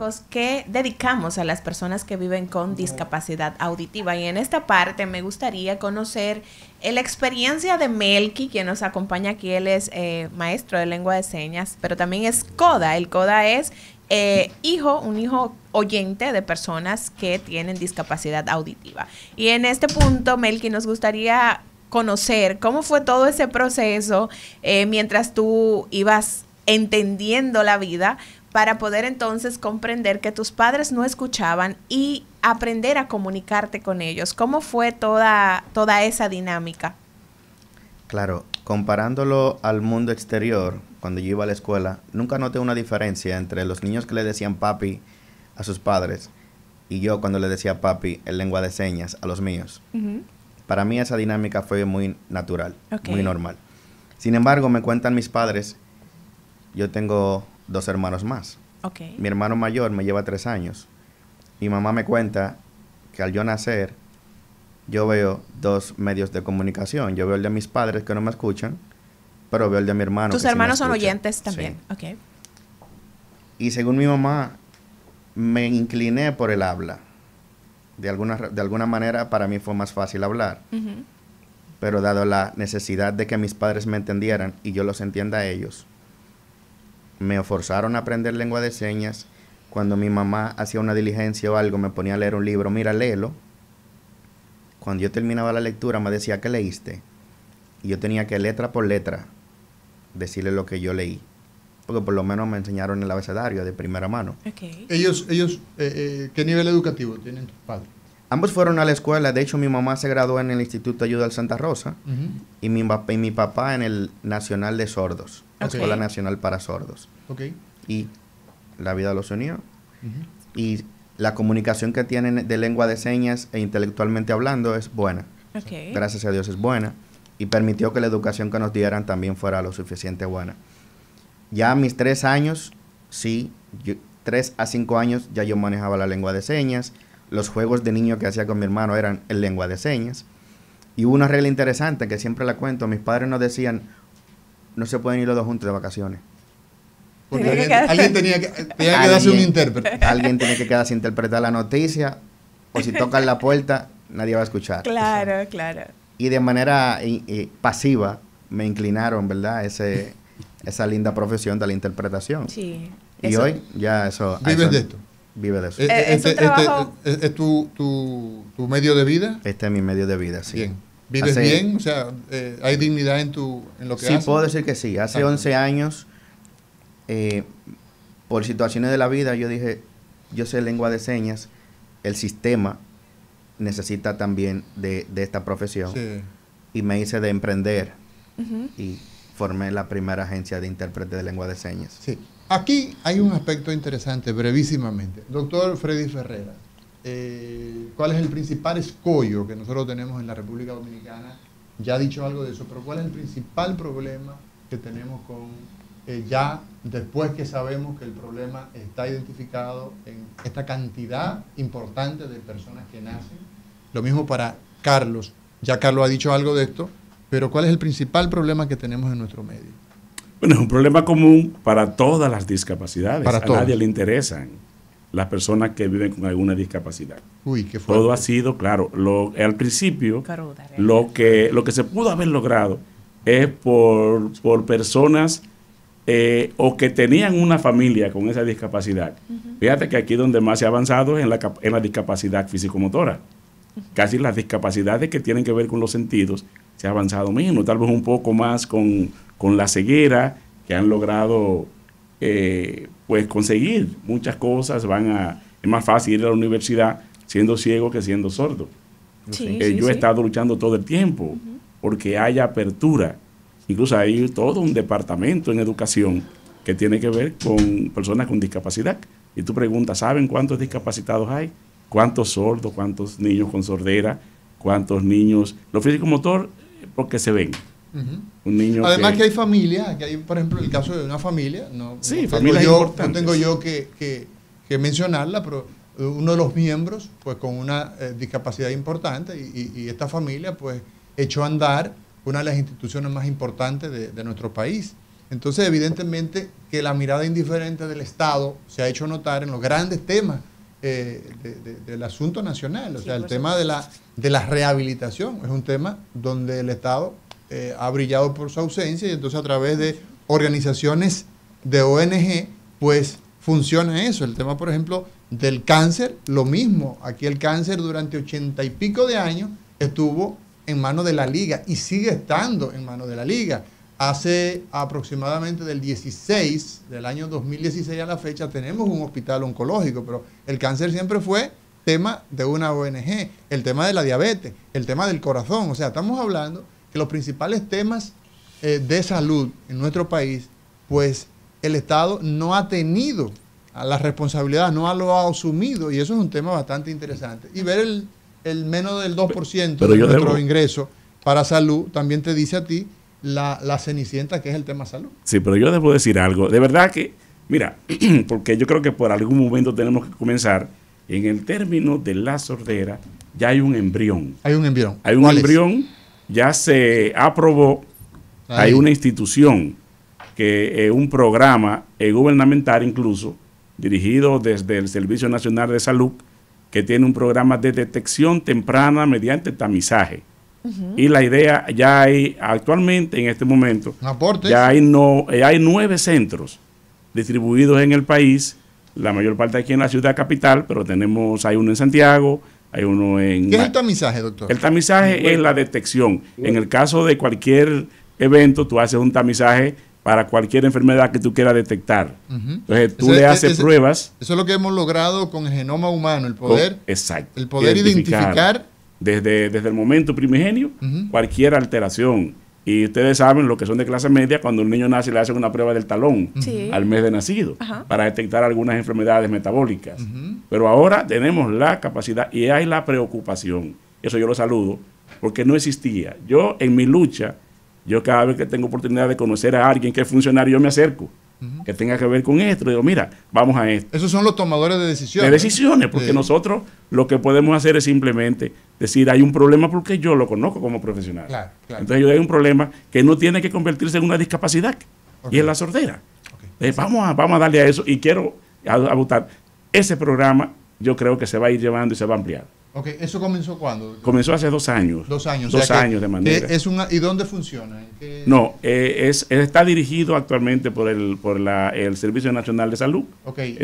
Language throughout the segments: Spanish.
específicos que dedicamos a las personas que viven con discapacidad auditiva. Y en esta parte me gustaría conocer la experiencia de Melky, quien nos acompaña aquí. Él es maestro de lengua de señas, pero también es CODA. El CODA es un hijo oyente de personas que tienen discapacidad auditiva. Y en este punto, Melky, nos gustaría conocer cómo fue todo ese proceso mientras tú ibas entendiendo la vida para poder entonces comprender que tus padres no escuchaban y aprender a comunicarte con ellos. ¿Cómo fue toda esa dinámica? Claro, comparándolo al mundo exterior, cuando yo iba a la escuela, nunca noté una diferencia entre los niños que le decían papi a sus padres y yo cuando le decía papi en lengua de señas a los míos. Para mí esa dinámica fue muy natural, muy normal. Sin embargo, me cuentan mis padres, yo tengo 2 hermanos más. Mi hermano mayor me lleva 3 años. Mi mamá me cuenta que al yo nacer, yo veo 2 medios de comunicación. Yo veo el de mis padres que no me escuchan, pero veo el de mi hermano. ¿Tus hermanos son oyentes también? Sí. Y según mi mamá, me incliné por el habla. De alguna manera para mí fue más fácil hablar. Pero dado la necesidad de que mis padres me entendieran y yo los entienda a ellos, me forzaron a aprender lengua de señas. Cuando mi mamá hacía una diligencia o algo, me ponía a leer un libro, mira, léelo. Cuando yo terminaba la lectura me decía, ¿qué leíste? Y yo tenía que letra por letra decirle lo que yo leí. Porque por lo menos me enseñaron el abecedario de primera mano. Ellos ¿qué nivel educativo tienen tus padres? Ambos fueron a la escuela. De hecho, mi mamá se graduó en el Instituto Ayuda al Santa Rosa y mi papá en el Nacional de Sordos, Escuela Nacional para Sordos. Y la vida los unió. Y la comunicación que tienen de lengua de señas e intelectualmente hablando es buena. Gracias a Dios es buena. Y permitió que la educación que nos dieran también fuera lo suficiente buena. Ya a mis 3 años, 3 a 5 años, ya yo manejaba la lengua de señas. Los juegos de niño que hacía con mi hermano eran en lengua de señas. Y hubo una regla interesante que siempre la cuento. Mis padres nos decían, no se pueden ir los 2 juntos de vacaciones. Porque alguien tenía que darse un intérprete. Alguien tiene que quedarse a interpretar la noticia. O si tocan la puerta, nadie va a escuchar. Claro. Y de manera pasiva me inclinaron, ¿verdad? Esa linda profesión de la interpretación. Sí. Y hoy ya eso... ¿Vives de esto? Vive de eso. ¿Es tu medio de vida? Este es mi medio de vida, sí. Bien. ¿Vives bien? O sea, ¿hay dignidad en lo que haces? Sí, puedo decir que sí. Hace 11 años, por situaciones de la vida, yo dije, yo sé lengua de señas, el sistema necesita también de esta profesión. Sí. Y me hice de emprender y formé la primera agencia de intérprete de lengua de señas. Sí. Aquí hay un aspecto interesante, brevísimamente. Doctor Freddy Ferreira, ¿cuál es el principal escollo que nosotros tenemos en la República Dominicana? Ya ha dicho algo de eso, pero ¿cuál es el principal problema que tenemos con, ya después que sabemos que el problema está identificado en esta cantidad importante de personas que nacen? Lo mismo para Carlos. Ya Carlos ha dicho algo de esto, pero ¿cuál es el principal problema que tenemos en nuestro medio? Bueno, es un problema común para todas las discapacidades. Para todos. A nadie le interesan las personas que viven con alguna discapacidad. Uy, qué fuerte. Todo ha sido, claro, al principio, lo que se pudo haber logrado es por personas o que tenían una familia con esa discapacidad. Fíjate que aquí donde más se ha avanzado es en la discapacidad físico-motora. Casi las discapacidades que tienen que ver con los sentidos se ha avanzado menos, tal vez un poco más con la ceguera, que han logrado pues conseguir muchas cosas. Es más fácil ir a la universidad siendo ciego que siendo sordo. Yo he estado luchando todo el tiempo porque haya apertura. Incluso hay todo un departamento en educación que tiene que ver con personas con discapacidad. Y tú preguntas, ¿saben cuántos discapacitados hay? ¿Cuántos sordos? ¿Cuántos niños con sordera? ¿Cuántos niños? Los físico-motor, porque se ven. Un niño además que hay familias, que hay, por ejemplo, el caso de una familia, no tengo yo que mencionarla, pero uno de los miembros, pues con una discapacidad importante, y esta familia, pues, echó a andar una de las instituciones más importantes de nuestro país. Entonces, evidentemente que la mirada indiferente del Estado se ha hecho notar en los grandes temas del asunto nacional. O sea, el tema de la rehabilitación es un tema donde el Estado ha brillado por su ausencia, y entonces a través de organizaciones de ONG, pues funciona eso. El tema, por ejemplo, del cáncer, lo mismo. Aquí el cáncer durante 80 y pico de años estuvo en manos de la Liga y sigue estando en manos de la Liga. Hace aproximadamente del año 2016 a la fecha, tenemos un hospital oncológico, pero el cáncer siempre fue tema de una ONG, el tema de la diabetes, el tema del corazón. O sea, estamos hablando que los principales temas de salud en nuestro país, pues el Estado no ha tenido la responsabilidad, no lo ha asumido, y eso es un tema bastante interesante. Y ver el menos del 2% de nuestro ingreso para salud también te dice a ti la cenicienta que es el tema salud. Sí, pero yo debo decir algo. De verdad que, mira, porque yo creo que por algún momento tenemos que comenzar. En el término de la sordera, ya hay un embrión. Hay un embrión. Hay un embrión, ya se aprobó, hay una institución, que un programa gubernamental incluso, dirigido desde el Servicio Nacional de Salud, que tiene un programa de detección temprana mediante tamizaje. Y la idea, ya hay actualmente, en este momento, ya hay 9 centros distribuidos en el país, la mayor parte aquí en la ciudad capital, pero hay uno en Santiago, hay uno en... ¿Qué es el tamizaje, doctor? El tamizaje es la detección. En el caso de cualquier evento, tú haces un tamizaje para cualquier enfermedad que tú quieras detectar. Entonces, tú le haces pruebas. Eso es lo que hemos logrado con el genoma humano, el poder, exacto, el poder identificar desde el momento primigenio cualquier alteración. Y ustedes saben, lo que son de clase media, cuando un niño nace le hacen una prueba del talón al mes de nacido para detectar algunas enfermedades metabólicas. Pero ahora tenemos la capacidad y hay la preocupación. Eso yo lo saludo, porque no existía. Yo en mi lucha, yo cada vez que tengo oportunidad de conocer a alguien que es funcionario, yo me acerco, que tenga que ver con esto. Digo, mira, vamos a esto. Esos son los tomadores de decisiones. De decisiones, porque nosotros lo que podemos hacer es simplemente decir, hay un problema porque yo lo conozco como profesional. Claro. Entonces, hay un problema que no tiene que convertirse en una discapacidad, y es la sordera. Vamos a darle a eso, y quiero abotar. Ese programa, yo creo que se va a ir llevando y se va a ampliar. ¿Eso comenzó cuándo? Comenzó hace 2 años. 2 años. 2 años de manera. ¿Y dónde funciona? No, está dirigido actualmente por el Servicio Nacional de Salud.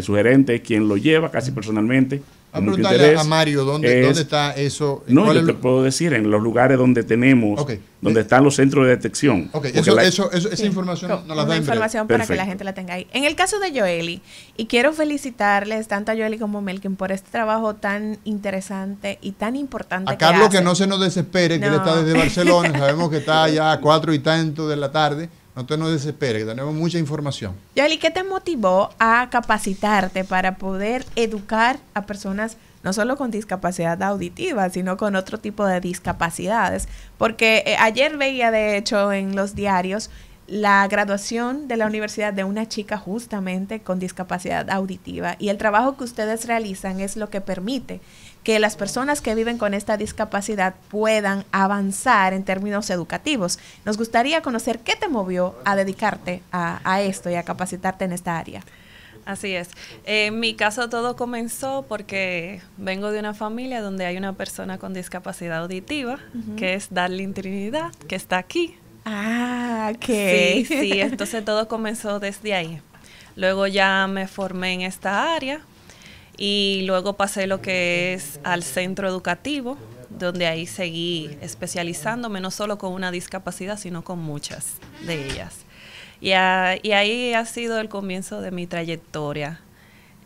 Su gerente es quien lo lleva casi personalmente. A preguntarle a Mario, ¿dónde está eso? No, yo te puedo decir, en los lugares donde tenemos, donde están los centros de detección. Esa información nos la da en breve. Información para que la gente la tenga ahí. En el caso de Joely, y quiero felicitarles tanto a Joely como a Melkin por este trabajo tan interesante y tan importante. A Carlos que no se nos desespere, que él está desde Barcelona, sabemos que está ya a 4 y tanto de la tarde. No te nos desesperes, que tenemos mucha información. Joely, ¿qué te motivó a capacitarte para poder educar a personas no solo con discapacidad auditiva, sino con otro tipo de discapacidades? Porque ayer veía, de hecho, en los diarios la graduación de la universidad de una chica justamente con discapacidad auditiva, y el trabajo que ustedes realizan es lo que permite que las personas que viven con esta discapacidad puedan avanzar en términos educativos. Nos gustaría conocer qué te movió a dedicarte a esto y a capacitarte en esta área. Así es. En mi caso todo comenzó porque vengo de una familia donde hay una persona con discapacidad auditiva, que es Darlene Trinidad, que está aquí. Ah, ok. Sí, entonces todo comenzó desde ahí. Luego ya me formé en esta área y luego pasé lo que es al centro educativo, donde ahí seguí especializándome no solo con una discapacidad, sino con muchas de ellas. Y ahí ha sido el comienzo de mi trayectoria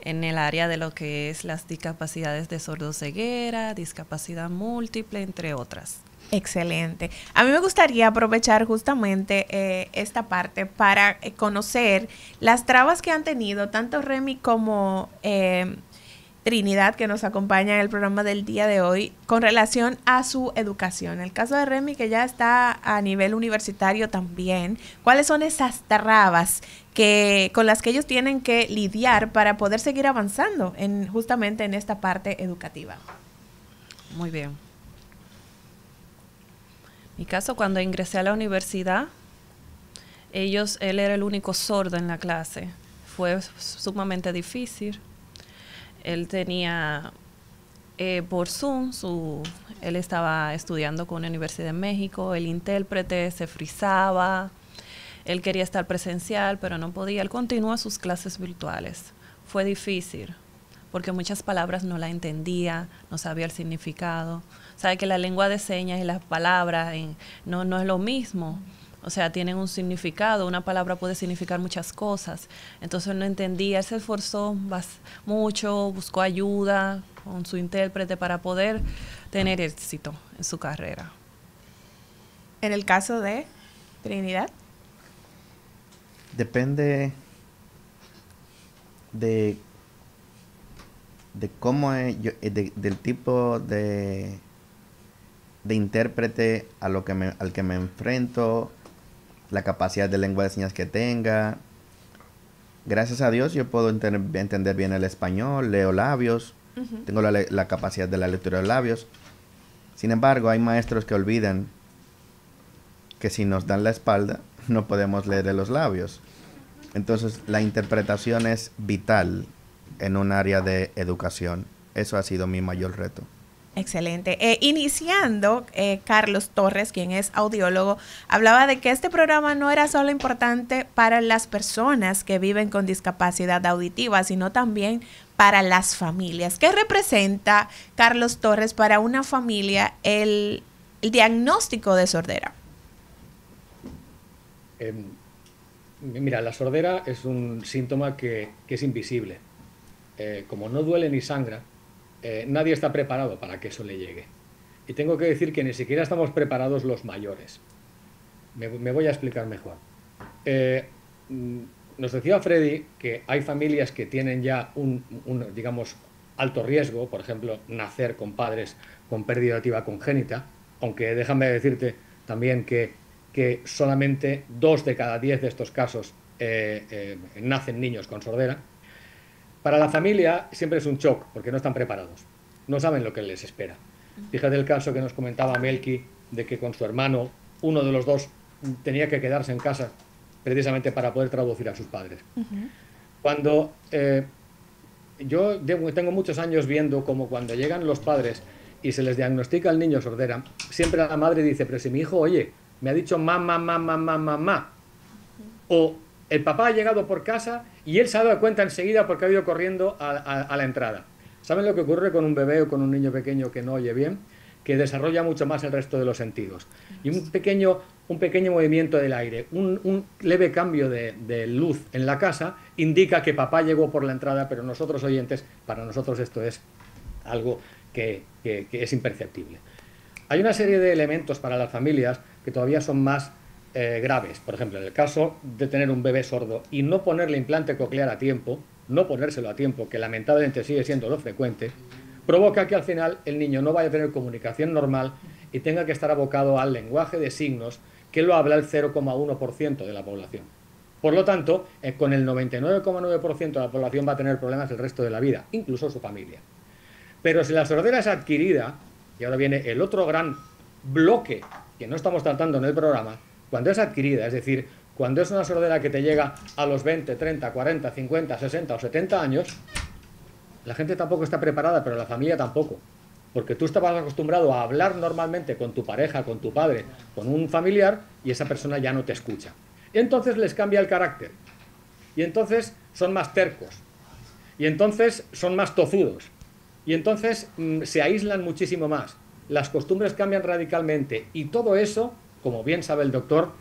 en el área de lo que es las discapacidades de sordoceguera, discapacidad múltiple, entre otras. Excelente. A mí me gustaría aprovechar justamente esta parte para conocer las trabas que han tenido tanto Remy como Trinidad, que nos acompaña en el programa del día de hoy, con relación a su educación. El caso de Remy, que ya está a nivel universitario también, ¿cuáles son esas trabas con las que ellos tienen que lidiar para poder seguir avanzando justamente en esta parte educativa? Muy bien. Mi caso, cuando ingresé a la universidad, Él era el único sordo en la clase. Fue sumamente difícil. Él tenía por Zoom, él estaba estudiando con la Universidad de México, el intérprete se frizaba, él quería estar presencial, pero no podía. Él continuó sus clases virtuales. Fue difícil, porque muchas palabras no la entendía, no sabía el significado. Sabe que la lengua de señas y las palabras no es lo mismo. O sea, tienen un significado, una palabra puede significar muchas cosas. Entonces no entendía, él se esforzó mucho, buscó ayuda con su intérprete para poder tener éxito en su carrera. En el caso de Trinidad. Depende de cómo es, del tipo de intérprete al que me enfrento, la capacidad de lengua de señas que tenga. Gracias a Dios yo puedo entender bien el español, leo labios, tengo la capacidad de la lectura de labios. Sin embargo, hay maestros que olvidan que si nos dan la espalda, no podemos leer los labios. Entonces, la interpretación es vital en un área de educación. Eso ha sido mi mayor reto. Excelente. Iniciando, Carlos Torres, quien es audiólogo, hablaba de que este programa no era solo importante para las personas que viven con discapacidad auditiva, sino también para las familias. ¿Qué representa, Carlos Torres, para una familia el diagnóstico de sordera? Mira, la sordera es un síntoma que es invisible. Como no duele ni sangra, nadie está preparado para que eso le llegue. Y tengo que decir que ni siquiera estamos preparados los mayores. Me voy a explicar mejor. Nos decía Freddy que hay familias que tienen ya un digamos, alto riesgo, por ejemplo, nacer con padres con pérdida auditiva congénita, aunque déjame decirte también que solamente 2 de cada 10 de estos casos nacen niños con sordera. Para la familia siempre es un shock, porque no están preparados, no saben lo que les espera. Fíjate el caso que nos comentaba Melqui, de que con su hermano, uno de los dos tenía que quedarse en casa, precisamente para poder traducir a sus padres. Cuando yo tengo muchos años viendo como cuando llegan los padres y se les diagnostica al niño sordera, siempre la madre dice, pero si mi hijo, oye, me ha dicho mamá, o el papá ha llegado por casa y él se ha dado cuenta enseguida porque ha ido corriendo a la entrada. ¿Saben lo que ocurre con un bebé o con un niño pequeño que no oye bien? Que desarrolla mucho más el resto de los sentidos. Y un pequeño movimiento del aire, un leve cambio de luz en la casa indica que papá llegó por la entrada, pero nosotros oyentes, para nosotros esto es algo que es imperceptible. Hay una serie de elementos para las familias que todavía son más graves. Por ejemplo, en el caso de tener un bebé sordo y no ponerle implante coclear a tiempo, no ponérselo a tiempo, que lamentablemente sigue siendo lo frecuente, provoca que al final el niño no vaya a tener comunicación normal y tenga que estar abocado al lenguaje de signos, que lo habla el 0,1% de la población. Por lo tanto, con el 99,9% de la población va a tener problemas el resto de la vida, incluso su familia. Pero si la sordera es adquirida, y ahora viene el otro gran bloque que no estamos tratando en el programa, cuando es adquirida, es decir, cuando es una sordera que te llega a los 20, 30, 40, 50, 60 o 70 años, la gente tampoco está preparada, pero la familia tampoco. Porque tú estabas acostumbrado a hablar normalmente con tu pareja, con tu padre, con un familiar, y esa persona ya no te escucha. Y entonces les cambia el carácter. Y entonces son más tercos. Y entonces son más tozudos. Y entonces se aíslan muchísimo más. Las costumbres cambian radicalmente. Y todo eso, como bien sabe el doctor,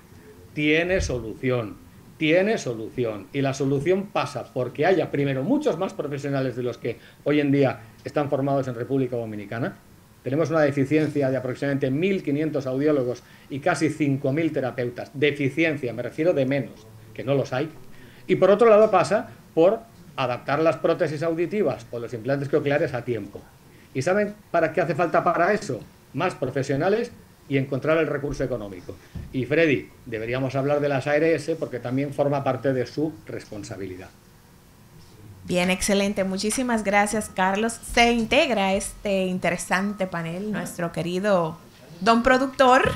tiene solución. Tiene solución. Y la solución pasa porque haya, primero, muchos más profesionales de los que hoy en día están formados en República Dominicana. Tenemos una deficiencia de aproximadamente 1.500 audiólogos y casi 5.000 terapeutas. Deficiencia, me refiero de menos, que no los hay. Y por otro lado pasa por adaptar las prótesis auditivas o los implantes cocleares a tiempo. ¿Y saben para qué hace falta para eso? Más profesionales y encontrar el recurso económico. Y Freddy, deberíamos hablar de las ARS porque también forma parte de su responsabilidad. Bien, excelente. Muchísimas gracias, Carlos. Se integra a este interesante panel nuestro querido don productor,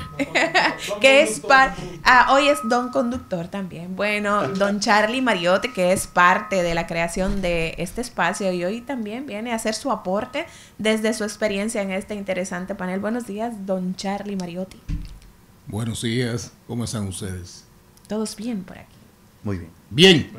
que es hoy es don conductor también. Bueno, don Charlie Mariotti, que es parte de la creación de este espacio y hoy también viene a hacer su aporte desde su experiencia en este interesante panel. Buenos días, don Charlie Mariotti. Buenos días, ¿cómo están ustedes? Todos bien por aquí. Muy bien. Bien.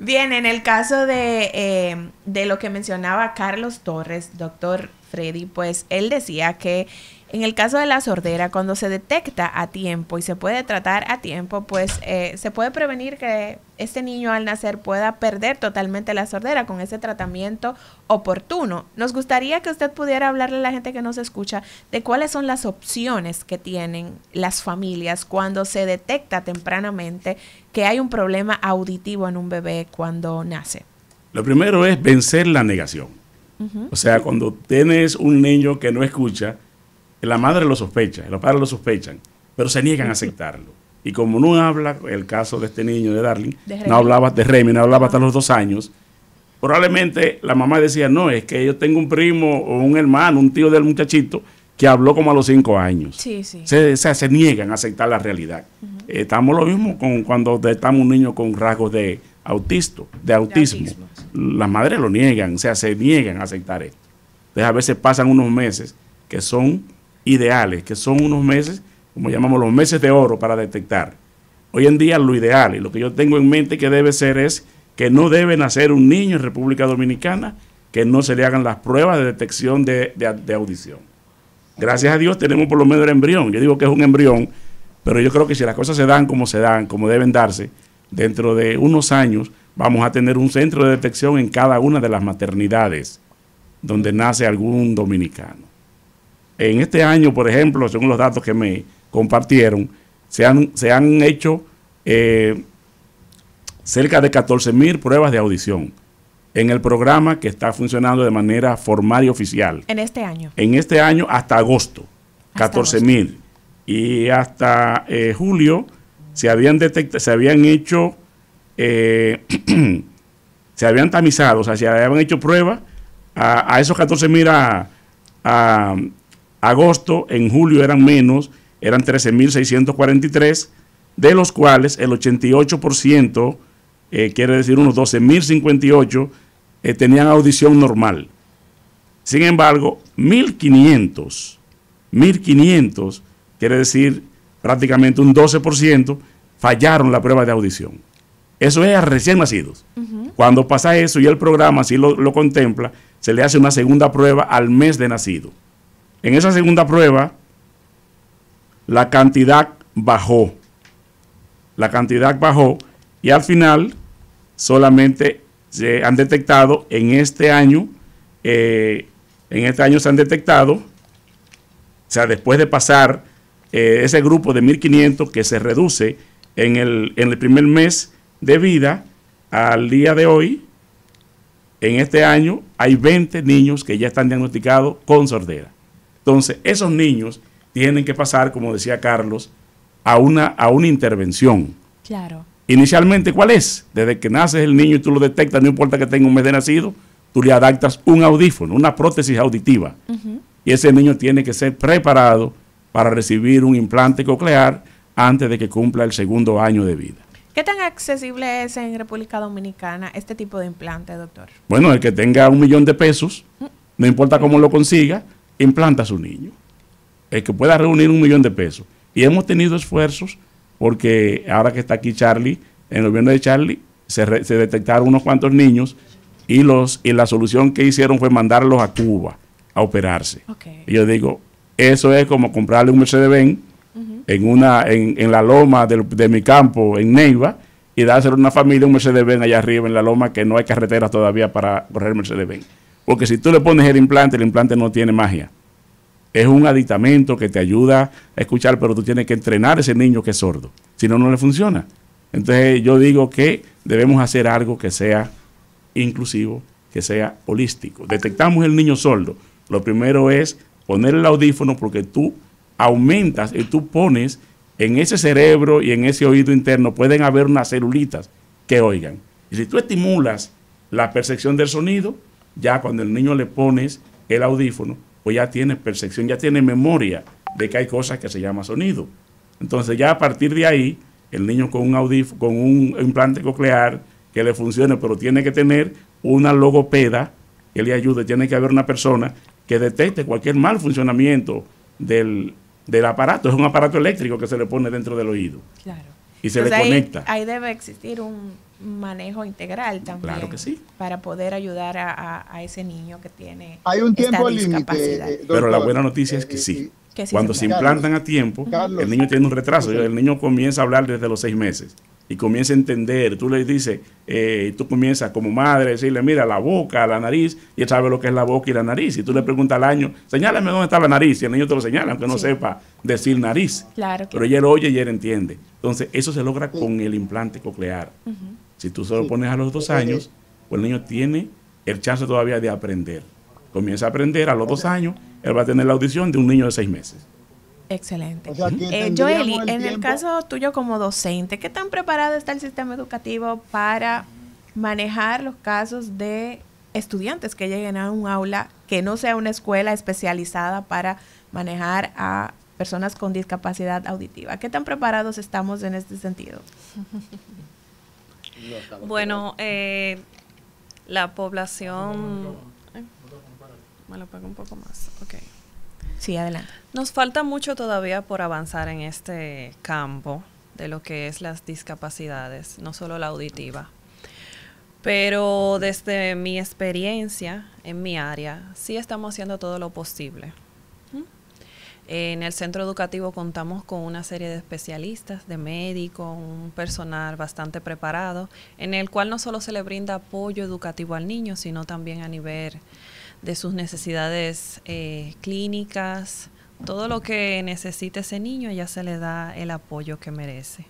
Bien, en el caso de lo que mencionaba Carlos Torres, doctor Freddy, pues él decía que en el caso de la sordera, cuando se detecta a tiempo y se puede tratar a tiempo, pues se puede prevenir que este niño al nacer pueda perder totalmente la sordera con ese tratamiento oportuno. Nos gustaría que usted pudiera hablarle a la gente que nos escucha de cuáles son las opciones que tienen las familias cuando se detecta tempranamente que hay un problema auditivo en un bebé cuando nace. Lo primero es vencer la negación. O sea, cuando tienes un niño que no escucha, la madre lo sospecha, los padres lo sospechan, pero se niegan a aceptarlo. Y como no habla, el caso de este niño de Darling, no hablaba de Remy, no hablaba hasta los 2 años, probablemente la mamá decía, no, es que yo tengo un primo o un hermano, un tío del muchachito, que habló como a los 5 años. Sí, sí. Se niegan a aceptar la realidad. Estamos lo mismo con cuando detectamos un niño con rasgos de autismo. Las madres lo niegan, se niegan a aceptar esto. Entonces a veces pasan unos meses que son ideales, que son unos meses, como llamamos los meses de oro para detectar. Hoy en día lo ideal y lo que yo tengo en mente que debe ser es que no debe nacer un niño en República Dominicana que no se le hagan las pruebas de detección de audición. Gracias a Dios tenemos por lo menos el embrión. Yo digo que es un embrión, pero yo creo que si las cosas se dan, como deben darse, dentro de unos años vamos a tener un centro de detección en cada una de las maternidades donde nace algún dominicano. En este año, por ejemplo, según los datos que me compartieron, se han hecho cerca de 14,000 pruebas de audición en el programa que está funcionando de manera formal y oficial. En este año. En este año hasta agosto, 14,000. Y hasta julio se habían hecho, se habían tamizado, o sea, se habían hecho pruebas a esos 14,000 a agosto. En julio eran menos, eran 13,643, de los cuales el 88%, quiere decir unos 12,058, tenían audición normal. Sin embargo, 1,500, quiere decir prácticamente un 12%, fallaron la prueba de audición. Eso es a recién nacidos. Cuando pasa eso y el programa así lo contempla, se le hace una segunda prueba al mes de nacido. En esa segunda prueba, la cantidad bajó. Y al final solamente se han detectado en este año, se han detectado, o sea, después de pasar ese grupo de 1,500 que se reduce en el primer mes de vida, al día de hoy, en este año, hay 20 niños que ya están diagnosticados con sordera. Entonces, esos niños tienen que pasar, como decía Carlos, a una intervención. Claro. Inicialmente, ¿cuál es? Desde que nace el niño y tú lo detectas, no importa que tenga un mes de nacido, tú le adaptas un audífono, una prótesis auditiva. Y ese niño tiene que ser preparado para recibir un implante coclear antes de que cumpla el 2º año de vida. ¿Qué tan accesible es en República Dominicana este tipo de implante, doctor? Bueno, el que tenga $1,000,000, no importa cómo lo consiga, implanta a su niño. El que pueda reunir $1,000,000. Y hemos tenido esfuerzos porque ahora que está aquí Charlie, en el gobierno de Charlie, se detectaron unos cuantos niños y la solución que hicieron fue mandarlos a Cuba a operarse. Okay. Y yo digo, eso es como comprarle un Mercedes-Benz en la loma de mi campo, en Neiva, y dárselo a una familia un Mercedes-Benz allá arriba en la loma, que no hay carreteras todavía para correr Mercedes-Benz. Porque si tú le pones el implante no tiene magia. Es un aditamento que te ayuda a escuchar, pero tú tienes que entrenar a ese niño que es sordo. Si no, no le funciona. Entonces yo digo que debemos hacer algo que sea inclusivo, que sea holístico. Detectamos el niño sordo. Lo primero es poner el audífono, porque tú aumentas y tú pones en ese cerebro y en ese oído interno, pueden haber unas celulitas que oigan. Y si tú estimulas la percepción del sonido, ya cuando el niño le pones el audífono, pues ya tiene percepción, ya tiene memoria de que hay cosas que se llama sonido. Entonces ya a partir de ahí, el niño con un implante coclear que le funcione, pero tiene que tener una logopeda que le ayude, tiene que haber una persona que detecte cualquier mal funcionamiento del aparato. Es un aparato eléctrico que se le pone dentro del oído. Claro. Y se le conecta. Ahí debe existir un manejo integral también. Claro que sí. Para poder ayudar a ese niño que tiene hay un tiempo esta discapacidad. límite. Pero la buena noticia es que sí. Que sí Cuando se implantan a tiempo, el niño tiene un retraso. El niño comienza a hablar desde los 6 meses y comienza a entender. Tú le dices, tú comienzas como madre a decirle, mira, la boca, la nariz, y él sabe lo que es la boca y la nariz. Y tú le preguntas al año, señálame dónde está la nariz, y el niño te lo señala, aunque no sepa decir nariz. Claro. Pero ella lo oye y él entiende. Entonces, eso se logra con el implante coclear. Si tú se lo pones a los 2 años, pues el niño tiene el chance todavía de aprender. Comienza a aprender a los 2 años, él va a tener la audición de un niño de 6 meses. Excelente. O sea, Joely, en el caso tuyo como docente, ¿qué tan preparado está el sistema educativo para manejar los casos de estudiantes que lleguen a un aula que no sea una escuela especializada para manejar a personas con discapacidad auditiva? ¿Qué tan preparados estamos en este sentido? Bueno, la población... me lo pego un poco más, ok. Sí, adelante. Nos falta mucho todavía por avanzar en este campo de lo que es las discapacidades, no solo la auditiva. Pero desde mi experiencia en mi área, sí estamos haciendo todo lo posible. En el centro educativo contamos con una serie de especialistas, de médicos, un personal bastante preparado, en el cual no solo se le brinda apoyo educativo al niño, sino también a nivel de sus necesidades clínicas, todo lo que necesite ese niño, ya se le da el apoyo que merece.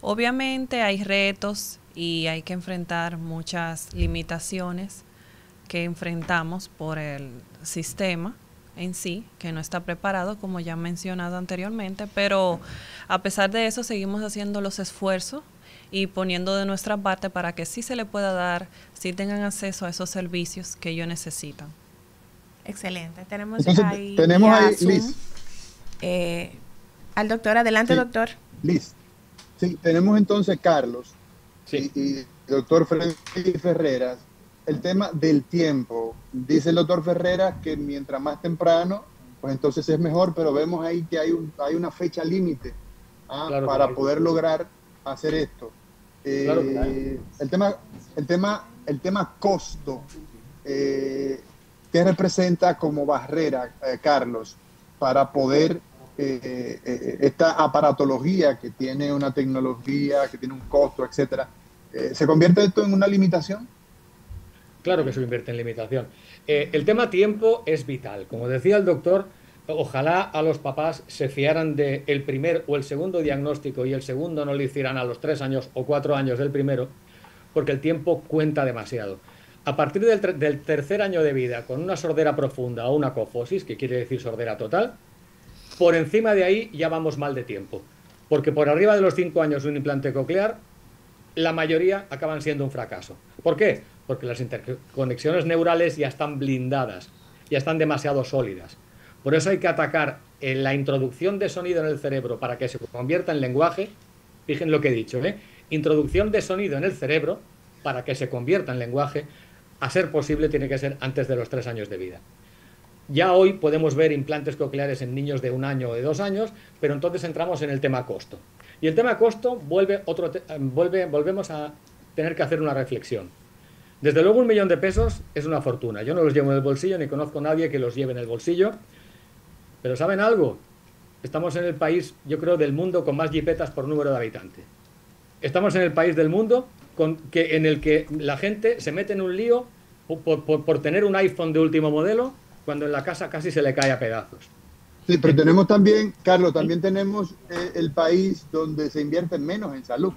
Obviamente hay retos y hay que enfrentar muchas limitaciones que enfrentamos por el sistema en sí, que no está preparado, como ya he mencionado anteriormente, pero a pesar de eso seguimos haciendo los esfuerzos y poniendo de nuestra parte para que sí se le pueda dar, sí tengan acceso a esos servicios que ellos necesitan. Excelente. Tenemos Entonces, ahí Liz. Al doctor. Adelante, Sí. doctor. Liz. Sí, tenemos entonces, Carlos, Sí. y doctor Freddy Ferreras, el tema del tiempo. Dice el doctor Ferreras que mientras más temprano, pues entonces es mejor, pero vemos ahí que hay una fecha límite Claro, para claro. poder lograr hacer esto. Claro que hay. El tema costo, ¿qué representa como barrera, Carlos, para poder esta aparatología que tiene una tecnología, que tiene un costo, etcétera? ¿Se convierte esto en una limitación? Claro que se invierte en limitación. El tema tiempo es vital. Como decía el doctor, ojalá a los papás se fiaran del primer o el segundo diagnóstico y el segundo no lo hicieran a los 3 años o 4 años del primero, porque el tiempo cuenta demasiado. A partir del tercer año de vida, con una sordera profunda o una cofosis, que quiere decir sordera total, por encima de ahí ya vamos mal de tiempo. Porque por arriba de los 5 años de un implante coclear, la mayoría acaban siendo un fracaso. ¿Por qué? Porque las interconexiones neurales ya están blindadas, ya están demasiado sólidas. Por eso hay que atacar en la introducción de sonido en el cerebro para que se convierta en lenguaje. Fíjense lo que he dicho, introducción de sonido en el cerebro para que se convierta en lenguaje. A ser posible tiene que ser antes de los 3 años de vida. Ya hoy podemos ver implantes cocleares en niños de 1 año o de 2 años, pero entonces entramos en el tema costo. Y el tema costo volvemos a tener que hacer una reflexión. Desde luego 1 millón de pesos es una fortuna. Yo no los llevo en el bolsillo ni conozco a nadie que los lleve en el bolsillo. Pero ¿saben algo? Estamos en el país, yo creo, del mundo con más jipetas por número de habitantes. Estamos en el país del mundo en el que la gente se mete en un lío por tener un iPhone de último modelo cuando en la casa casi se le cae a pedazos. Sí, pero tenemos también, Carlos, también tenemos el país donde se invierte menos en salud.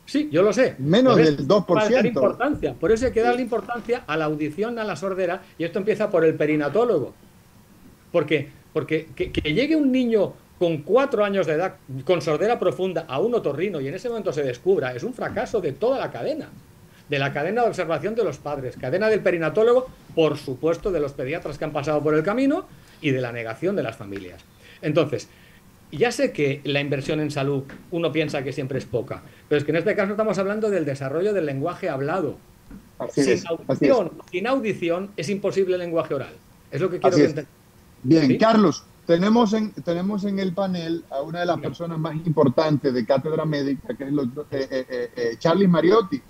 Sí, yo lo sé. Menos del 2%. Importancia. Por eso hay que darle importancia a la audición, a la sordera, y esto empieza por el perinatólogo. Porque que llegue un niño con 4 años de edad con sordera profunda a un otorrino y en ese momento se descubra, es un fracaso de toda la cadena. De la cadena de observación de los padres, cadena del perinatólogo, por supuesto de los pediatras que han pasado por el camino y de la negación de las familias. Entonces, ya sé que la inversión en salud uno piensa que siempre es poca, pero es que en este caso estamos hablando del desarrollo del lenguaje hablado. Sin audición es imposible el lenguaje oral. Es lo que quiero que entender. Bien, ¿Sí? Carlos, tenemos en el panel a una de las personas más importantes de Cátedra Médica, que es el doctor Charlie Mariotti,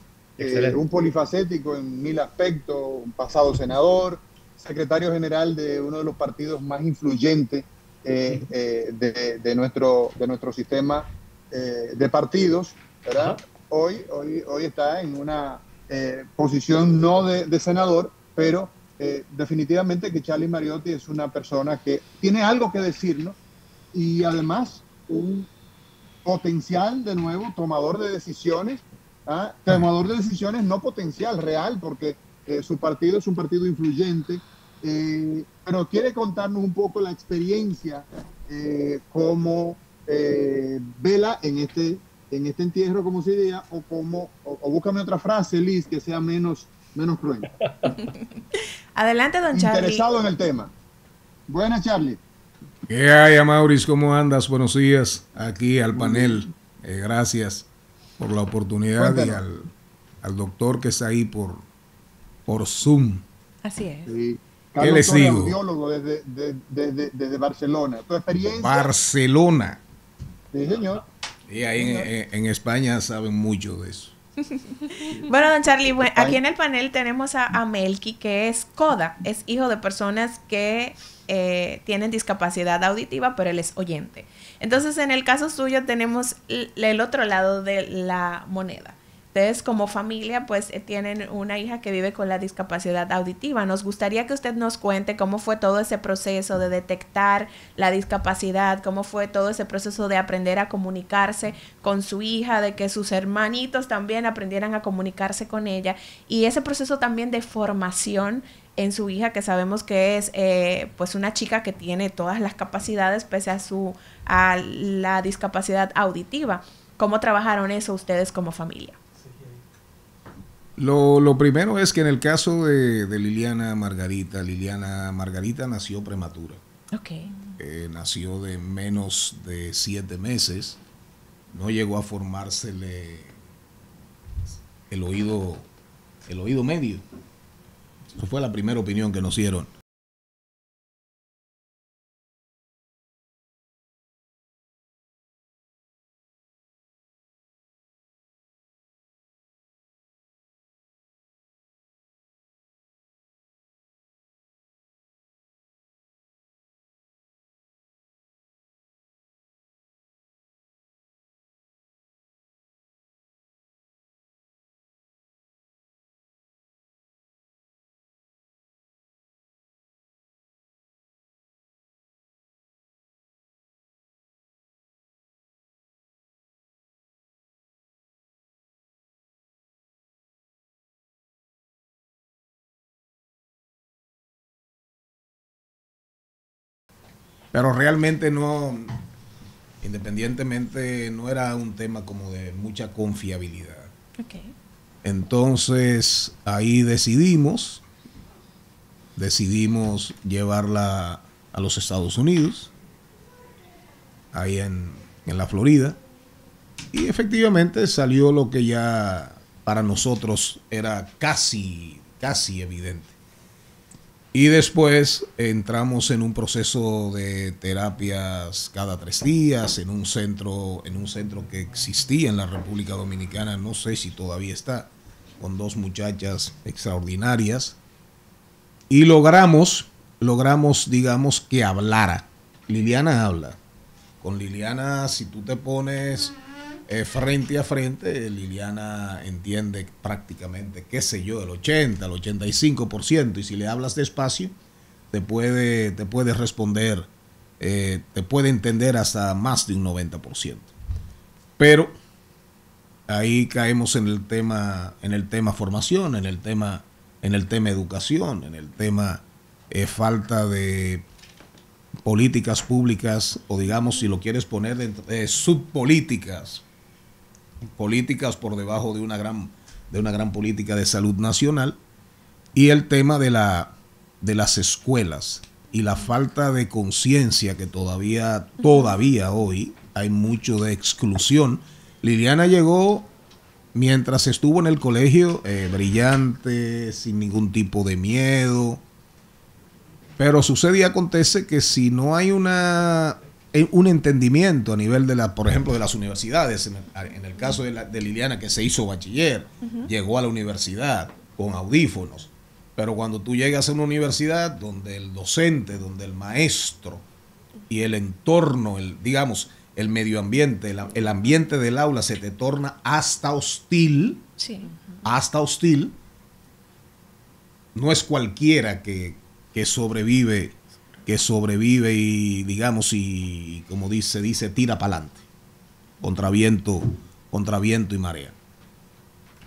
un polifacético en 1000 aspectos, un pasado senador, secretario general de uno de los partidos más influyentes de nuestro sistema de partidos, ¿verdad? Hoy está en una posición no de senador, pero definitivamente que Charlie Mariotti es una persona que tiene algo que decirnos y además un potencial, de nuevo, tomador de decisiones, tomador de decisiones no potencial, real, porque su partido es un partido influyente, pero quiere contarnos un poco la experiencia, cómo vela en este entierro, como se diría, o búscame otra frase, Liz, que sea menos cruel. Adelante, don Charlie. Interesado en el tema. Buenas, Charlie. ¿Qué hay, Amauris? ¿Cómo andas? Buenos días aquí al panel. Gracias por la oportunidad. Cuéntanos. Y al doctor que está ahí por Zoom. Así es. Sí. ¿Qué les digo? Biólogo desde Barcelona. ¿Tu experiencia? Barcelona. Sí, señor. Y ahí en España saben mucho de eso. Bueno, don Charlie, aquí en el panel tenemos a Melky, que es coda, es hijo de personas que tienen discapacidad auditiva, pero él es oyente. Entonces, en el caso suyo tenemos el otro lado de la moneda. Ustedes como familia pues tienen una hija que vive con la discapacidad auditiva. Nos gustaría que usted nos cuente cómo fue todo ese proceso de detectar la discapacidad, cómo fue todo ese proceso de aprender a comunicarse con su hija, de que sus hermanitos también aprendieran a comunicarse con ella, y ese proceso también de formación en su hija, que sabemos que es pues una chica que tiene todas las capacidades pese a la discapacidad auditiva. ¿Cómo trabajaron eso ustedes como familia? Lo primero es que en el caso de Liliana Margarita nació prematura. Okay. Nació de menos de 7 meses. No llegó a formársele el oído medio. Esa fue la primera opinión que nos dieron. Pero realmente no, independientemente, no era un tema como de mucha confiabilidad. Okay. Entonces, ahí decidimos llevarla a los Estados Unidos, ahí en la Florida, y efectivamente salió lo que ya para nosotros era casi evidente. Y después entramos en un proceso de terapias cada 3 días en un centro que existía en la República Dominicana, no sé si todavía está, con 2 muchachas extraordinarias. Y logramos, digamos, que hablara. Liliana habla. Con Liliana, si tú te pones frente a frente, Liliana entiende prácticamente, qué sé yo, el 80, el 85%, y si le hablas despacio, te puede responder, te puede entender hasta más de un 90%. Pero ahí caemos en el tema formación, en el tema educación, en el tema falta de políticas públicas, o digamos, si lo quieres poner dentro de subpolíticas, políticas por debajo de una gran política de salud nacional, y el tema de las escuelas. y la falta de conciencia que todavía hoy hay mucho de exclusión. Liliana llegó mientras estuvo en el colegio, brillante, sin ningún tipo de miedo. Pero sucede y acontece que si no hay un entendimiento a nivel de por ejemplo, de las universidades, en el caso de Liliana, que se hizo bachiller, llegó a la universidad con audífonos. Pero cuando tú llegas a una universidad donde el docente, donde el maestro y el entorno, digamos, el medio ambiente, el ambiente del aula se te torna hasta hostil, hasta hostil, no es cualquiera que sobrevive y, digamos, y como se dice, tira para adelante, contra viento y marea.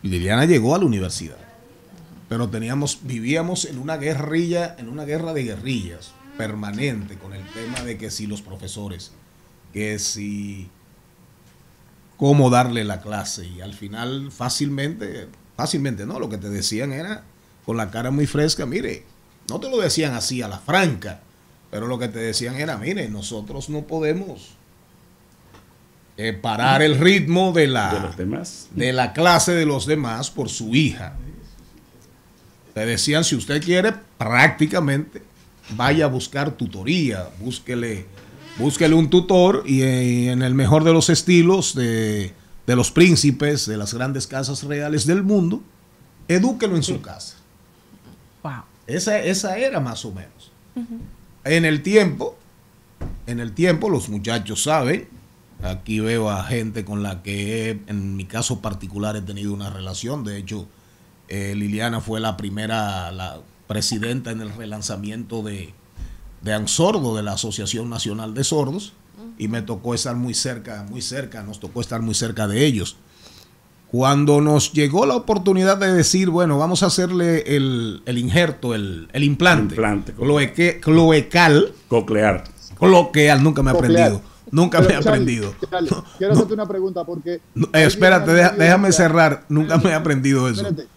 Liliana llegó a la universidad, pero vivíamos en una guerra de guerrillas permanente con el tema de que si los profesores, que si cómo darle la clase, y al final fácilmente no, lo que te decían era con la cara muy fresca, mire, no te lo decían así a la franca, pero lo que te decían era, mire, nosotros no podemos parar el ritmo de la clase de los demás por su hija. Te decían, si usted quiere, prácticamente vaya a buscar tutoría, búsquele un tutor, y en el mejor de los estilos de los príncipes de las grandes casas reales del mundo, edúquelo en su casa. Wow. Esa era más o menos. En el tiempo, los muchachos saben, aquí veo a gente con la que en mi caso particular he tenido una relación. De hecho, Liliana fue la presidenta en el relanzamiento de ANSORDO, de la Asociación Nacional de Sordos, y me tocó estar nos tocó estar muy cerca de ellos. Cuando nos llegó la oportunidad de decir, bueno, vamos a hacerle el injerto, el implante cloacal, coclear, nunca me he aprendido. Quiero hacerte una pregunta porque... espérate, déjame cerrar, nunca me he aprendido eso. Espérate.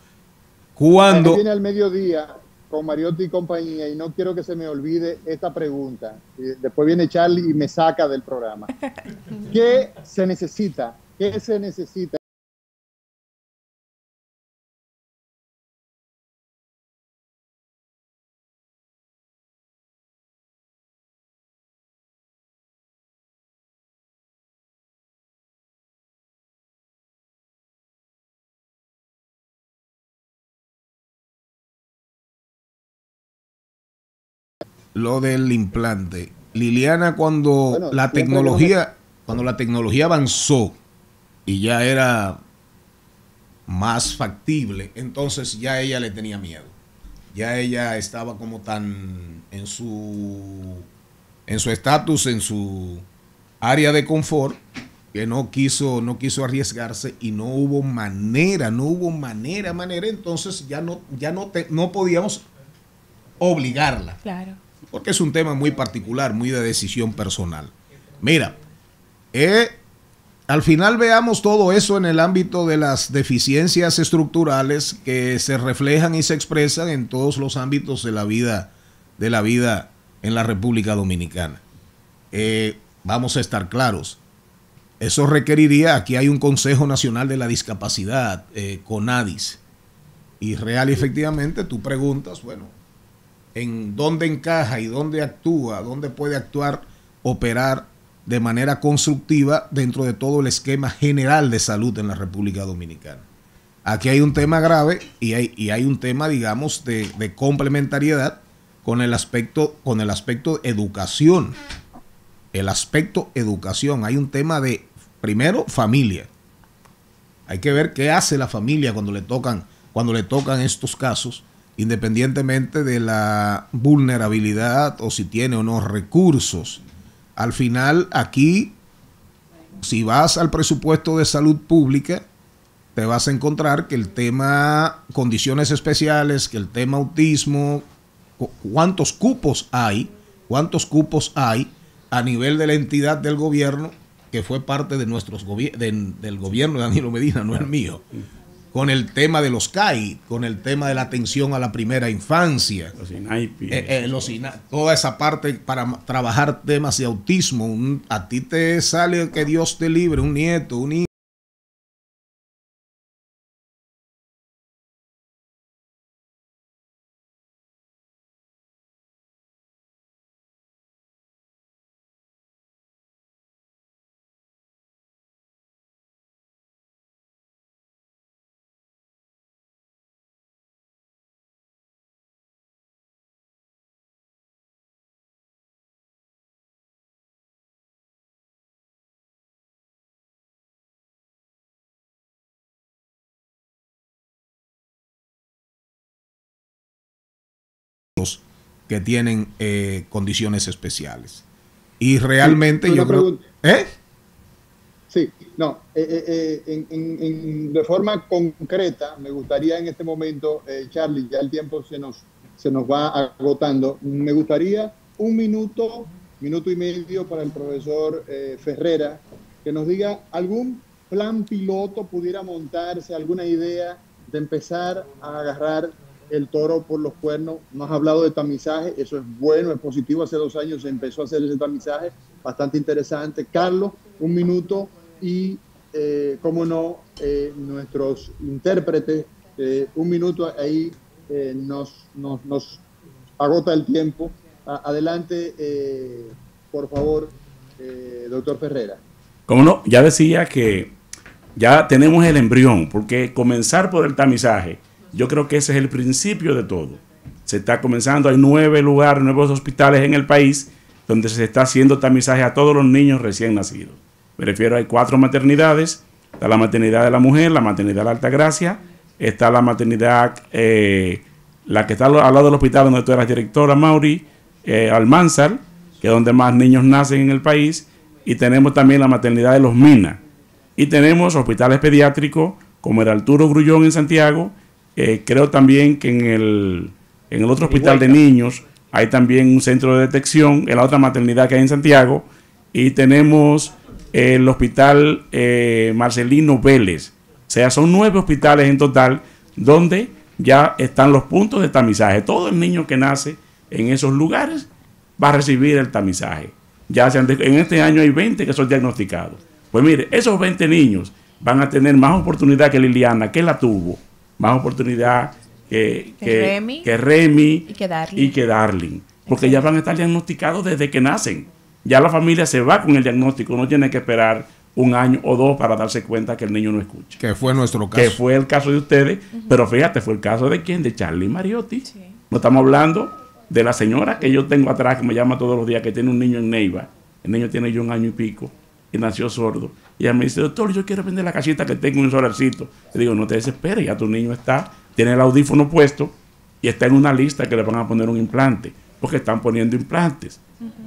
Cuando viene al mediodía con Mariotti y compañía, y no quiero que se me olvide esta pregunta. Después viene Charlie y me saca del programa. ¿Qué se necesita? Lo del implante. Liliana, cuando la tecnología avanzó y ya era más factible, entonces ya ella le tenía miedo. Ya ella estaba como tan en su estatus, en su área de confort, que no quiso arriesgarse, y no hubo manera, entonces ya no podíamos obligarla. Claro. Porque es un tema muy particular, muy de decisión personal. Mira, al final veamos todo eso en el ámbito de las deficiencias estructurales que se reflejan y se expresan en todos los ámbitos de la vida en la República Dominicana. Vamos a estar claros. Eso requeriría, aquí hay un Consejo Nacional de la Discapacidad, CONADIS, y real y efectivamente tú preguntas, bueno, en dónde encaja y dónde actúa, dónde puede actuar, operar de manera constructiva dentro de todo el esquema general de salud en la República Dominicana. Aquí hay un tema grave y hay un tema, digamos, de complementariedad con el aspecto educación. El aspecto educación. Hay un tema de, primero, familia. Hay que ver qué hace la familia cuando le tocan estos casos, independientemente de la vulnerabilidad o si tiene o no recursos. Al final, aquí, si vas al presupuesto de salud pública, te vas a encontrar que el tema condiciones especiales, que el tema autismo, cuántos cupos hay a nivel de la entidad del gobierno, que fue parte de del gobierno de Danilo Medina, no el mío. con el tema de los CAI, con el tema de la atención a la primera infancia, toda esa parte para trabajar temas de autismo. A ti te sale, que Dios te libre, un nieto, un hijo. Que tienen condiciones especiales. Y realmente sí, yo creo... Sí, no, de forma concreta, me gustaría en este momento, Charlie, ya el tiempo se nos va agotando, me gustaría un minuto y medio para el profesor Ferrera, que nos diga algún plan piloto pudiera montarse, alguna idea de empezar a agarrar el toro por los cuernos. Nos ha hablado de tamizaje, eso es bueno, es positivo. Hace 2 años se empezó a hacer ese tamizaje, bastante interesante. Carlos, un minuto y, cómo no, nuestros intérpretes, un minuto, ahí nos agota el tiempo. Adelante, por favor, doctor Ferrera. Como no, ya decía que ya tenemos el embrión, porque comenzar por el tamizaje, yo creo que ese es el principio de todo. Se está comenzando, hay 9 lugares, 9 hospitales en el país donde se está haciendo tamizaje a todos los niños recién nacidos. Me refiero, hay 4 maternidades, está la maternidad de la mujer, la maternidad de la Altagracia, está la maternidad, la que está al lado del hospital donde tú eras directora, Mauri, Almanzar, que es donde más niños nacen en el país, y tenemos también la maternidad de Los Minas, y tenemos hospitales pediátricos como el Arturo Grullón en Santiago. Creo también que en el otro hospital de niños hay también un centro de detección, en la otra maternidad que hay en Santiago, y tenemos el hospital Marcelino Vélez. O sea, son 9 hospitales en total donde ya están los puntos de tamizaje. Todo el niño que nace en esos lugares va a recibir el tamizaje. En este año hay 20 que son diagnosticados. Pues mire, esos 20 niños van a tener más oportunidad que Liliana, que la tuvo, más oportunidad que Remy y que Darling, porque ya van a estar diagnosticados desde que nacen. Ya la familia se va con el diagnóstico, no tiene que esperar 1 año o 2 para darse cuenta que el niño no escucha. Que fue nuestro caso. Que fue el caso de ustedes, pero fíjate, fue el caso de ¿quién? De Charlie Mariotti. Sí. No estamos hablando de la señora que yo tengo atrás, que me llama todos los días, que tiene un niño en Neiva. El niño tiene ya 1 año y pico y nació sordo. Y ella me dice, doctor, yo quiero vender la casita que tengo en un solarcito. Le digo, no te desesperes, ya tu niño tiene el audífono puesto y está en una lista que le van a poner un implante, porque están poniendo implantes.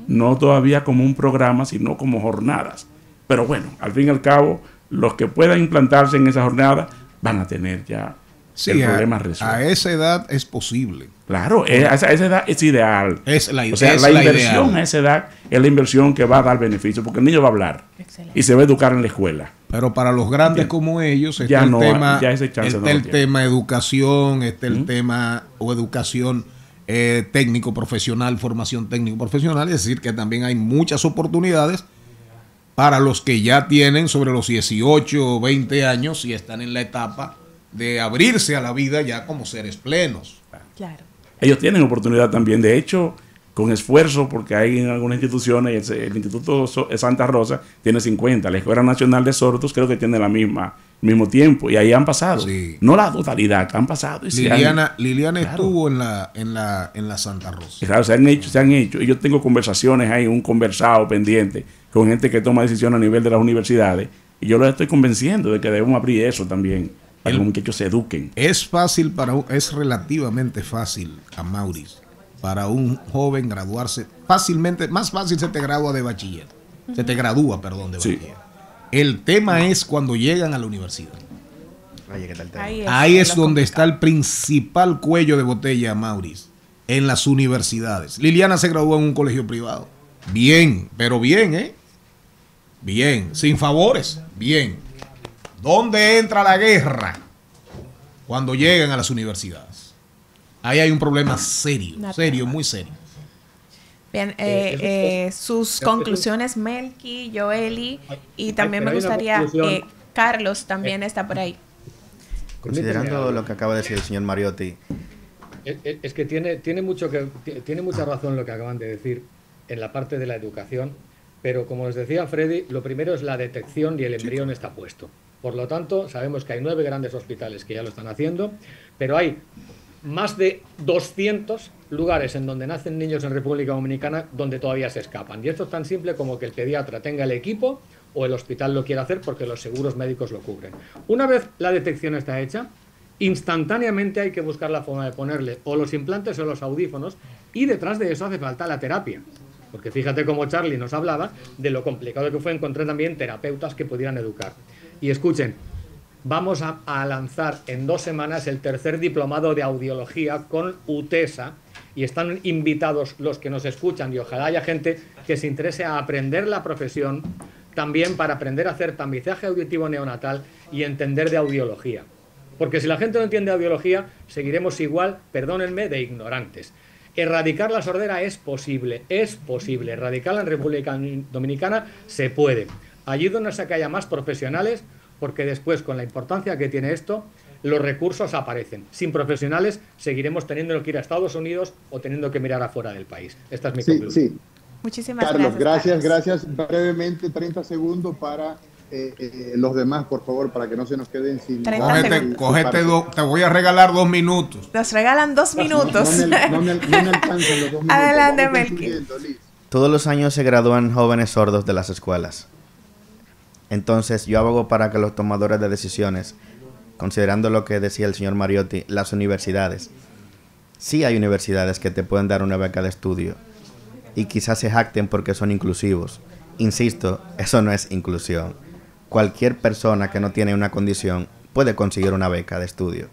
No todavía como un programa, sino como jornadas. Pero bueno, al fin y al cabo, los que puedan implantarse en esa jornada van a tener ya el problema resuelto. A esa edad es posible. Claro, a esa edad es ideal. Es la o sea, la inversión ideal. A esa edad es la inversión que va a dar beneficio, porque el niño va a hablar. Excelente. Y se va a educar en la escuela. Pero para los grandes como ellos, está el tema educación, el tema o educación técnico profesional, formación técnico profesional, es decir, que también hay muchas oportunidades para los que ya tienen sobre los 18 o 20 años y están en la etapa de abrirse a la vida ya como seres plenos. Claro. Ellos tienen oportunidad también, de hecho, con esfuerzo, porque hay en algunas instituciones, el Instituto Santa Rosa tiene 50, la Escuela Nacional de Sordos creo que tiene el mismo tiempo, y ahí han pasado, sí. No la totalidad, han pasado. Liliana claro. Estuvo en la Santa Rosa. Claro, se han hecho, y yo tengo conversaciones ahí, un conversado pendiente con gente que toma decisiones a nivel de las universidades, y yo los estoy convenciendo de que debemos abrir eso también, para que los muchachos se eduquen. Es relativamente fácil, a Maurice, para un joven graduarse fácilmente. Más fácil se te gradúa de bachiller. Se te gradúa, perdón, de bachiller. El tema es cuando llegan a la universidad. Ahí es donde está el principal cuello de botella, Maurice, en las universidades. Liliana se graduó en un colegio privado. Bien, pero bien, Bien, sin favores, bien. ¿Dónde entra la guerra? cuando llegan a las universidades. Ahí hay un problema serio, muy serio. Bien, sus conclusiones, Melqui, Joely, y también me gustaría, Carlos también está por ahí. Considerando lo que acaba de decir el señor Mariotti. Es que tiene mucha razón lo que acaban de decir en la parte de la educación, pero como les decía Freddy, lo primero es la detección y el embrión está puesto. Por lo tanto, sabemos que hay 9 grandes hospitales que ya lo están haciendo, pero hay más de 200 lugares en donde nacen niños en República Dominicana donde todavía se escapan. Y esto es tan simple como que el pediatra tenga el equipo o el hospital lo quiera hacer porque los seguros médicos lo cubren. Una vez la detección está hecha, instantáneamente hay que buscar la forma de ponerle o los implantes o los audífonos, y detrás de eso hace falta la terapia. Porque fíjate cómo Charlie nos hablaba de lo complicado que fue encontrar también terapeutas que pudieran educar. Y escuchen, vamos a lanzar en 2 semanas el 3er diplomado de audiología con UTESA, y están invitados los que nos escuchan, y ojalá haya gente que se interese a aprender la profesión también para aprender a hacer tamizaje auditivo neonatal y entender de audiología. Porque si la gente no entiende audiología, seguiremos igual, perdónenme, de ignorantes. Erradicar la sordera es posible, erradicarla en República Dominicana se puede. Ayúdenos a que haya más profesionales, porque después, con la importancia que tiene esto, los recursos aparecen. Sin profesionales seguiremos teniendo que ir a Estados Unidos o teniendo que mirar afuera del país. Esta es mi conclusión. Sí. Muchísimas Carlos, gracias. Gracias. Brevemente, 30 segundos para los demás, por favor, para que no se nos queden sin... Cógete te voy a regalar 2 minutos. Nos regalan 2 minutos. No me alcanzan los 2 minutos. Adelante, Melqui. Todos los años se gradúan jóvenes sordos de las escuelas. Entonces, yo abogo para que los tomadores de decisiones, considerando lo que decía el señor Mariotti, las universidades. Sí hay universidades que te pueden dar una beca de estudio y quizás se jacten porque son inclusivos. Insisto, eso no es inclusión. Cualquier persona que no tiene una condición puede conseguir una beca de estudio.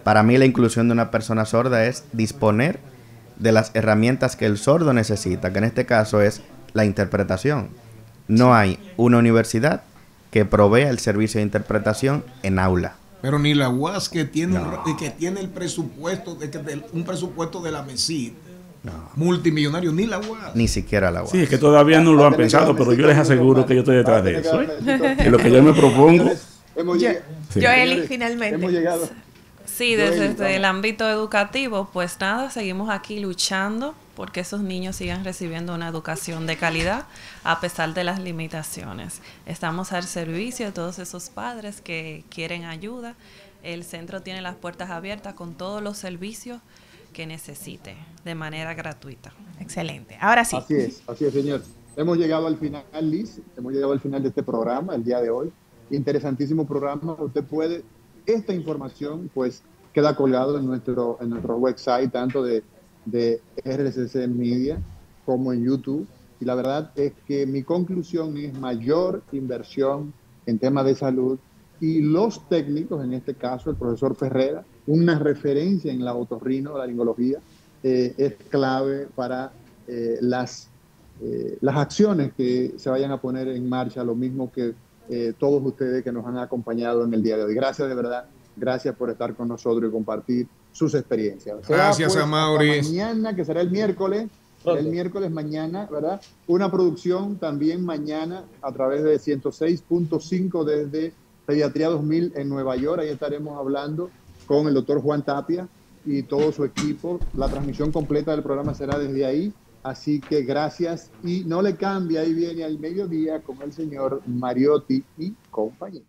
Para mí la inclusión de una persona sorda es disponer de las herramientas que el sordo necesita, que en este caso es la interpretación. No hay una universidad que provea el servicio de interpretación en aula. Pero ni la UAS, que tiene, que tiene el presupuesto, un presupusto de la MESID, multimillonario, ni la UAS. Ni siquiera la UAS. Sí, es que todavía no lo han pensado, pero yo les aseguro que yo estoy detrás de eso. Y lo que yo me propongo... Joely, finalmente. Hemos llegado. Sí, desde el ámbito educativo, pues nada, seguimos aquí luchando porque esos niños sigan recibiendo una educación de calidad a pesar de las limitaciones. Estamos al servicio de todos esos padres que quieren ayuda. El centro tiene las puertas abiertas con todos los servicios que necesite de manera gratuita. Excelente. Ahora sí. Así es, señor. Hemos llegado al final, Liz. Hemos llegado al final de este programa, el día de hoy. Interesantísimo programa. Usted puede... Esta información, pues, queda colgado en nuestro website, tanto de RCC Media como en YouTube. Y la verdad es que mi conclusión es mayor inversión en temas de salud, y los técnicos, en este caso el profesor Ferreira, una referencia en la otorrinolaringología, es clave para las acciones que se vayan a poner en marcha, lo mismo que todos ustedes que nos han acompañado en el día de hoy. Gracias, de verdad. Gracias por estar con nosotros y compartir sus experiencias. Gracias, pues, Amaury. Mañana, que será el miércoles mañana, ¿verdad? Una producción también mañana a través de 106.5 desde Pediatría 2000 en Nueva York. Ahí estaremos hablando con el doctor Juan Tapia y todo su equipo. La transmisión completa del programa será desde ahí. Así que gracias, y no le cambie, ahí viene al mediodía con el señor Mariotti y compañía.